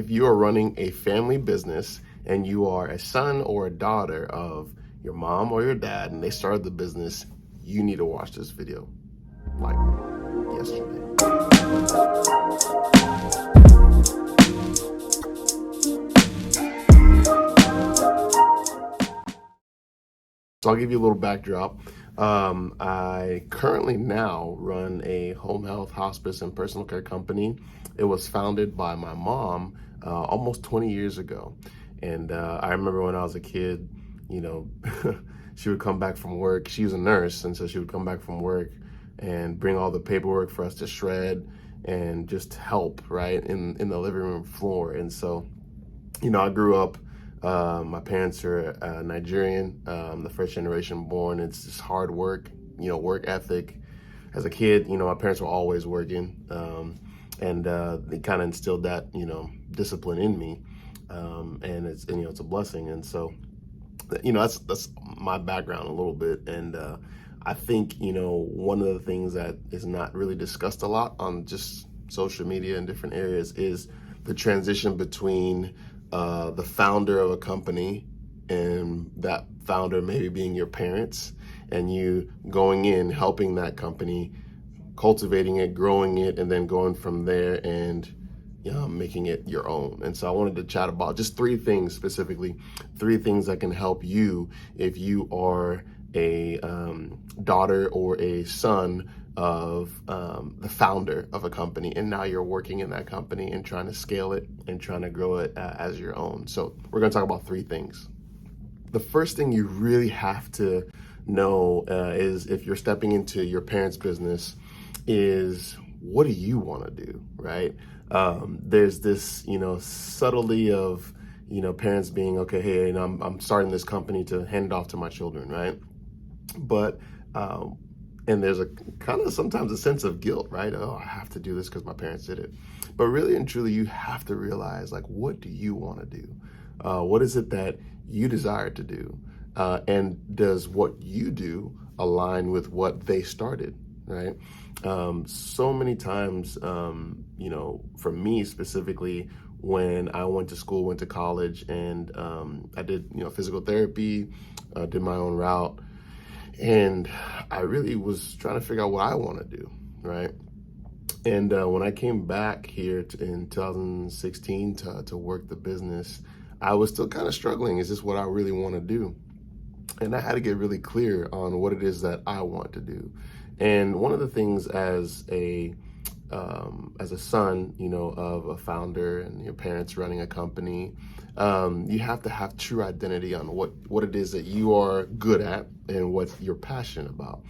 If you are running a family business and you are a son or a daughter of your mom or your dad and they started the business, you need to watch this video like yesterday. So I'll give you a little backdrop. I currently now run a home health, hospice, and personal care company. It was founded by my mom almost 20 years ago. And I remember when I was a kid, you know, she would come back from work. She was a nurse, and so she would come back from work and bring all the paperwork for us to shred and just help, right, in the living room floor. And so, you know, I grew up, my parents are Nigerian, the first generation born. It's just hard work, you know, work ethic. As a kid, you know, my parents were always working, and they kind of instilled that, you know, discipline in me, and you know, it's a blessing. And so, you know, that's my background a little bit. And I think, you know, one of the things that is not really discussed a lot on just social media and different areas is the transition between the founder of a company and that founder maybe being your parents, and you going in, helping that company, cultivating it, growing it, and then going from there and making it your own. And so I wanted to chat about just three things specifically, three things that can help you if you are a daughter or a son of the founder of a company, and now you're working in that company and trying to scale it and trying to grow it as your own. So we're going to talk about three things. The first thing you really have to know is, if you're stepping into your parents' business, is what do you want to do, right? There's this, you know, subtlety of, you know, parents being, okay, hey, you know, I'm starting this company to hand it off to my children, right? But and there's a kind of sometimes a sense of guilt, right? Oh, I have to do this because my parents did it. But really and truly, you have to realize, like, what do you want to do? What is it that you desire to do? And does what you do align with what they started, right? So many times, you know, for me specifically, when I went to school, went to college, and I did, you know, physical therapy, did my own route. And I really was trying to figure out what I want to do, right? And when I came back here in 2016 to work the business, I was still kind of struggling. Is this what I really want to do? And I had to get really clear on what it is that I want to do. And one of the things as a son, you know, of a founder and your parents running a company, you have to have true identity on what it is that you are good at and what you're passionate about.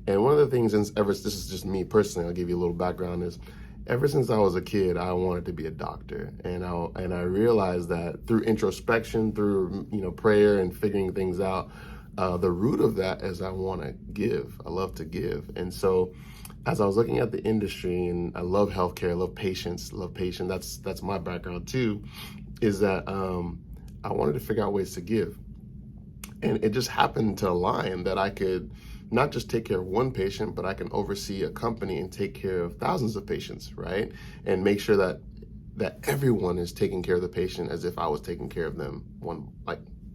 And one of the things, this is just me personally, I'll give you a little background, is ever since I was a kid, I wanted to be a doctor. And I realized that through introspection, through, you know, prayer and figuring things out, the root of that is I want to give. I love to give. And so as I was looking at the industry, and I love healthcare, I love patients, that's my background too, is that I wanted to figure out ways to give. And it just happened to align that I could not just take care of one patient, but I can oversee a company and take care of thousands of patients, right? And make sure that everyone is taking care of the patient as if I was taking care of them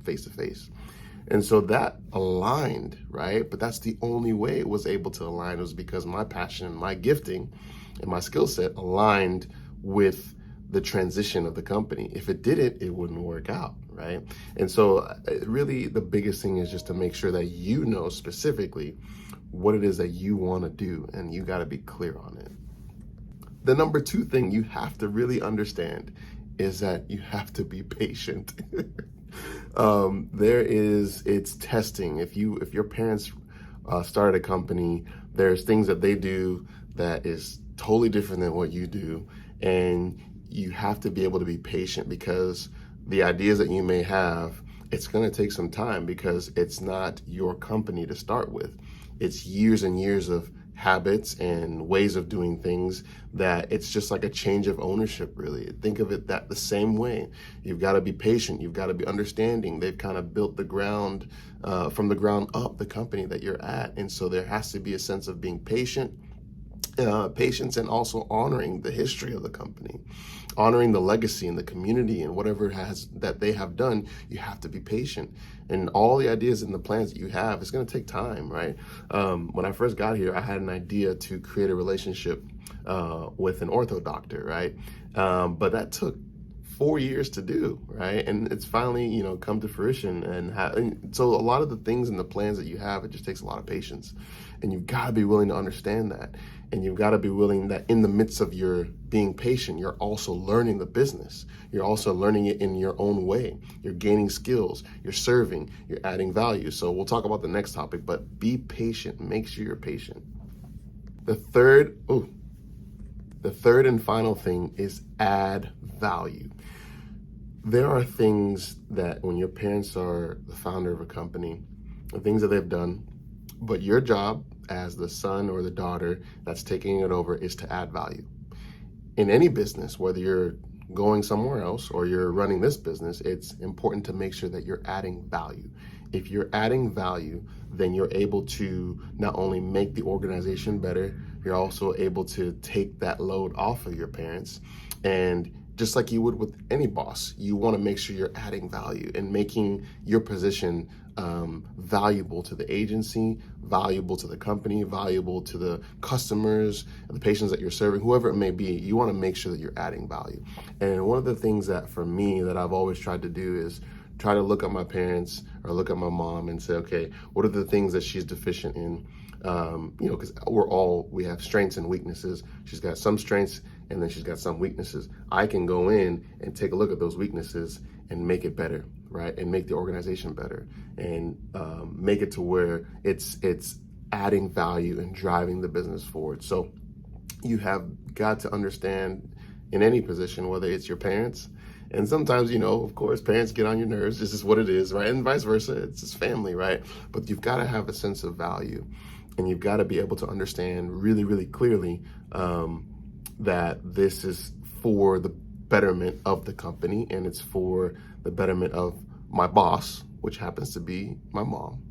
face to face. And so that aligned, right? But that's the only way it was able to align, was because my passion, my gifting, and my skill set aligned with the transition of the company. If it didn't, it wouldn't work out, right? And so really the biggest thing is just to make sure that you know specifically what it is that you want to do, and you got to be clear on it. The number two thing you have to really understand is that you have to be patient. It's testing. If your parents started a company, there's things that they do that is totally different than what you do, and you have to be able to be patient, because the ideas that you may have, it's going to take some time, because it's not your company to start with. It's years and years of habits and ways of doing things that it's just like a change of ownership, really. Think of it that the same way. You've got to be patient. You've got to be understanding. They've kind of built the ground from the ground up, the company that you're at. And so there has to be a sense of being patient patience, and also honoring the history of the company, honoring the legacy and the community and whatever it has that they have done. You have to be patient, and all the ideas and the plans that you have, it's going to take time, right? When I first got here, I had an idea to create a relationship with an ortho doctor, right? But that took 4 years to do, right? And it's finally, come to fruition. And so a lot of the things and the plans that you have, it just takes a lot of patience. And you've got to be willing to understand that. And you've got to be willing that in the midst of your being patient, you're also learning the business. You're also learning it in your own way. You're gaining skills, you're serving, you're adding value. So we'll talk about the next topic, but be patient. Make sure you're patient. The third and final thing is add value. There are things that when your parents are the founder of a company, the things that they've done, but your job as the son or the daughter that's taking it over is to add value. In any business, whether you're going somewhere else or you're running this business, it's important to make sure that you're adding value. If you're adding value, then you're able to not only make the organization better, you're also able to take that load off of your parents. And just like you would with any boss, you want to make sure you're adding value and making your position valuable to the agency, valuable to the company, valuable to the customers, the patients that you're serving, whoever it may be. You want to make sure that you're adding value. And one of the things that for me that I've always tried to do is try to look at my parents or look at my mom and say, okay, what are the things that she's deficient in? Because we have strengths and weaknesses. She's got some strengths and then she's got some weaknesses. I can go in and take a look at those weaknesses and make it better, right? And make the organization better and make it to where it's adding value and driving the business forward. So you have got to understand in any position, whether it's your parents, and sometimes, of course, parents get on your nerves. This is what it is, right? And vice versa. It's just family, right? But you've got to have a sense of value. And you've got to be able to understand really, really clearly that this is for the betterment of the company and it's for the betterment of my boss, which happens to be my mom,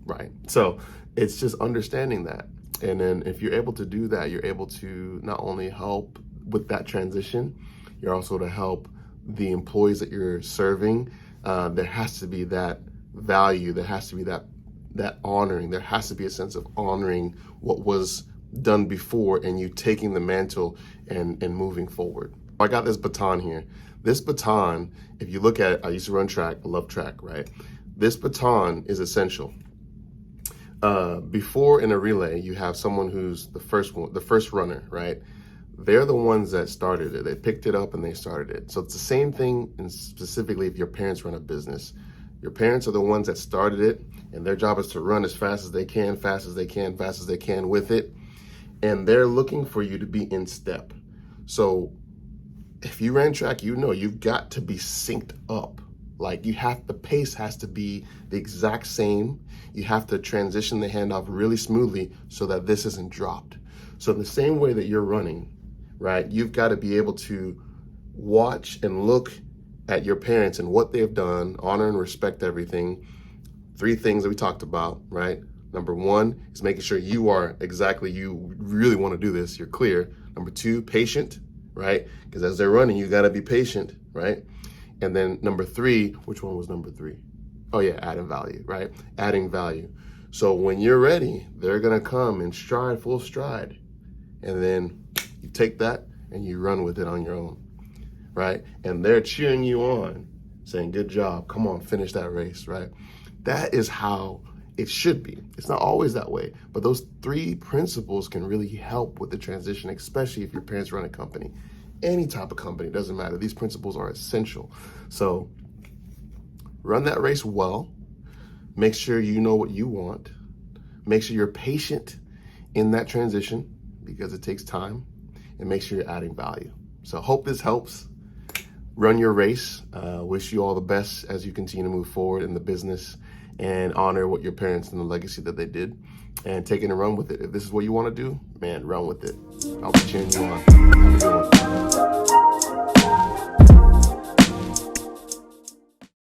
right? So it's just understanding that. And then if you're able to do that, you're able to not only help with that transition, you're also to help the employees that you're serving. There has to be that value. There has to be that honoring. There has to be a sense of honoring what was done before and you taking the mantle and moving forward. I got this baton here. This baton, if you look at it, I used to run track, I love track, right? This baton is essential. Before in a relay, you have someone who's the first runner, right? They're the ones that started it. They picked it up and they started it. So it's the same thing, and specifically if your parents run a business. Your parents are the ones that started it, and their job is to run as fast as they can, fast as they can with it. And they're looking for you to be in step. So if you ran track, you've got to be synced up. Like the pace has to be the exact same. You have to transition the handoff really smoothly so that this isn't dropped. So the same way that you're running, right? You've got to be able to watch and look at your parents and what they've done, honor and respect everything. 3 things that we talked about, right? Number 1 is making sure you really want to do this, you're clear. Number 2, patient, right? Because as they're running, you got to be patient, right? And then number 3, which one was number 3? Oh yeah, adding value, right? Adding value. So when you're ready, they're going to come in stride, full stride. And then you take that and you run with it on your own, right? And they're cheering you on, saying, good job, come on, finish that race, right? That is how it should be. It's not always that way, but those 3 principles can really help with the transition, especially if your parents run a company. Any type of company, doesn't matter. These principles are essential. So run that race well. Make sure you know what you want. Make sure you're patient in that transition because it takes time, and make sure you're adding value. So hope this helps. Run your race. Wish you all the best as you continue to move forward in the business and honor what your parents and the legacy that they did, and take it and run with it. If this is what you want to do, man, run with it. I'll be cheering you on. Have a good one.